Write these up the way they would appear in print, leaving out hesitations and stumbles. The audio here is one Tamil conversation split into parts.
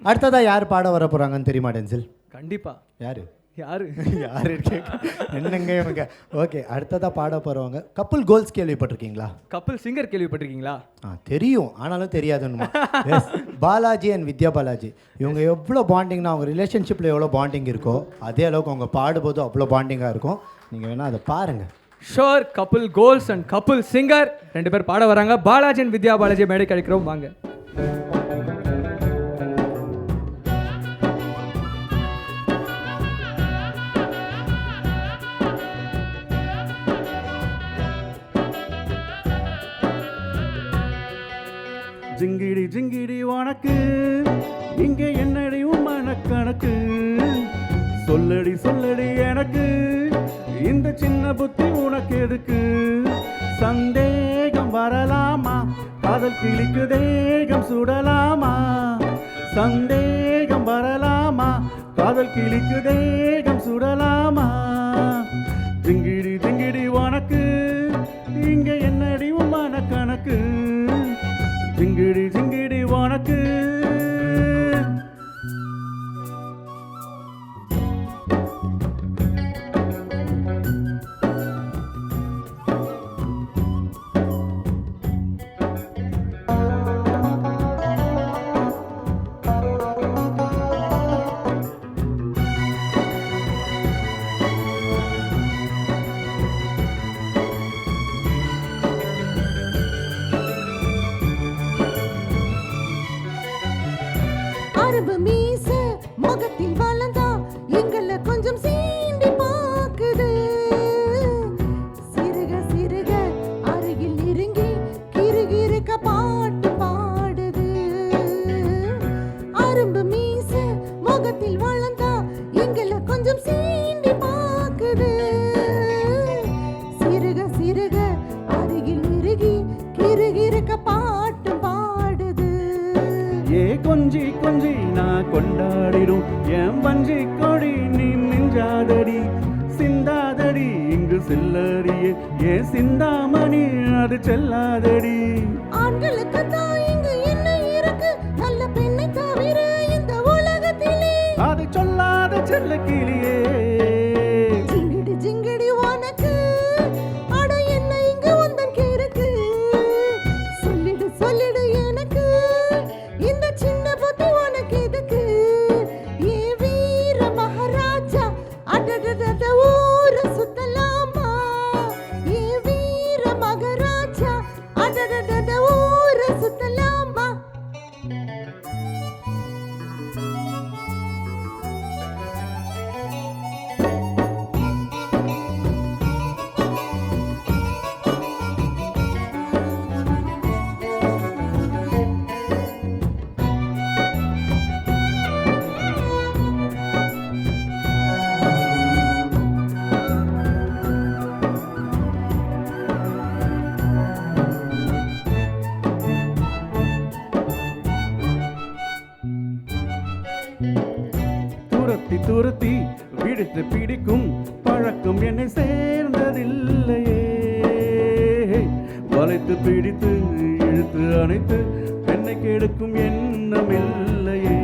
அடுத்ததா யார் பாட வர போறாங்கன்னு தெரியுமா டென்சில்? கண்டிப்பா. யாரு யாரு யாரு என்னங்க இவங்க? ஓகே, அடுத்ததா பாட போறவங்க கப்புள் கோல்ஸ் கேள்விப்பட்டிருக்கீங்களா? கப்பிள் சிங்கர் கேள்விப்பட்டிருக்கீங்களா? தெரியும், ஆனாலும் தெரியாதுன்னு. பாலாஜி அண்ட் வித்யா பாலாஜி இவங்க எவ்வளோ பாண்டிங்னா அவங்க ரிலேஷன்ஷிப்பில் எவ்வளோ பாண்டிங் இருக்கோ அதே அளவுக்கு அவங்க பாடும்போது அவ்வளோ பாண்டிங்காக இருக்கும். நீங்கள் வேணால் அதை பாருங்கள். Sure couple goals and couple singer 2 பேர் பாட வராங்க. பாலாஜி அண்ட் வித்யா பாலாஜி மேடை கிடைக்கிறோம், வாங்க. ஜிங்கிடி ஜிங்கிடி உனக்கு இங்கே என்னடி மனக்கணக்கு, சொல்லடி சொல்லடி எனக்கு இந்த சின்ன புத்தி உனக்கு எதுக்கு, சந்தேகம் வரலாமா காதல் கிளிக்கு தேகம் சுடலாமா, சந்தேகம் வரலாமா காதல் கிளிக்கு தேகம் சுடலாமா, ஜிங்கிடி ஜிங்கிடி உனக்கு இங்கே என்னடி மனக்கணக்கு, ஜிங்கிடி ஜிங்கிடி உனக்கு. முகத்தில் வளர்ந்தா எங்களை கொஞ்சம் சீண்டி பார்க்குது, சிறுக சிறுக அருகில் நெருங்கி கிறுகிறுக்க பாட்டு பாடுது, அரும்பு மீச முகத்தில் வளர்ந்தா எங்களை கொஞ்சம் சீண்டி பார்க்குது, சிறுக சிறுக அருகில் நெருங்கி கிறுகிறுக்க பாட்டு பாடுது. ஏ கொஞ்சி கொஞ்சி நான் கொண்டாடிடும் என் பஞ்சி கொடி நீ மிஞ்சாதடி சிந்தாதடி இங்கு செல்லறியே ஏ சிந்தாமணி அது செல்லாதடி, ஆண்களுக்கு தான் இங்கு என்ன இருக்கு நல்ல பெண்ணை தவிர இந்த உலகத்திலே, அது சொல்லாத செல்ல கிளியே, ஜிங்கிடி ஜிங்கிடி உனக்கு அட என்ன இங்கு உந்தன் கிறுக்கு, சொல்லிடு சொல்லிடு எனக்கு இந்த சின்ன புத்தி உனக்கு எதுக்கு, ஏ வீர மகாராஜா அடடட ஊரு சுத்தலாமா, ஏ வீர மகாராஜா அடடட ஊரு சுத்தலாமா. துரத்தி துரத்தி பிடித்து பிடிக்கும் பழக்கம் என்னை சேர்ந்ததில்லையே, வளைத்து பிடித்து இழுத்து அணைத்து பெண்ணை கெடுக்கும் எண்ணம் இல்லையே,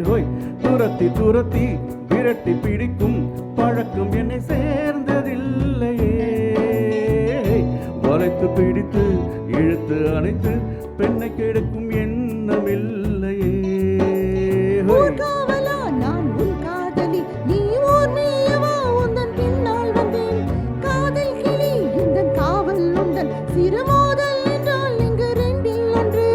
ஹோய் துரத்தி துரத்தி விரட்டி பிடிக்கும் பழக்கம் என்னை சேர்ந்ததில்லையே, வளைத்து பிடித்து இழுத்து அணைத்து பெண்ணை கெடுக்கும் எண்ணம் இல்லையே, ஊர்காவலா நான் உன் காதலி நீ ஓர் மேயவா உந்தன் பின்னால் வந்தேன், காதல் கிளி இந்தன் காவல் உந்தன் சிறுமோதல் என்றால் இங்கு ரெண்டில் ஒன்று,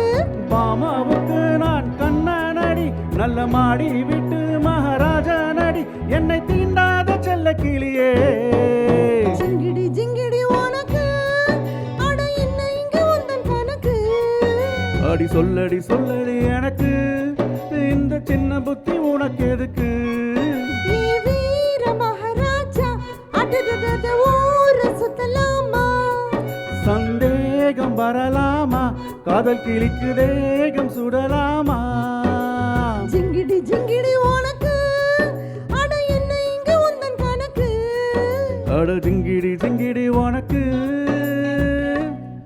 பாமாவுக்கு நான் கண்ணனடி நல்ல மாடி விட்டு மகாராஜா நடி என்னை தீண்டாத செல்ல கிளியே, ஜிங்கிடி ஜிங்கிடி உனக்கு அட என்ன இங்கு உந்தன் கணக்கு, அடி சொல்லடி சொல்லடி எனக்கு இந்த சின்ன புத்தி உனக்கு எதுக்கு, ஏ வீர மகாராஜா அடடட ஊரு சுத்தலாமா, சந்தேகம் வரலாமா காதல் கிளிக்கு தேகம் சுடலாமா, ஜிங்கிடி ஜிங்கிடி உனக்கு அட என்ன இங்கு உந்தன் கணக்கு, அட ஜிங்கிடி ஜிங்கிடி உனக்கு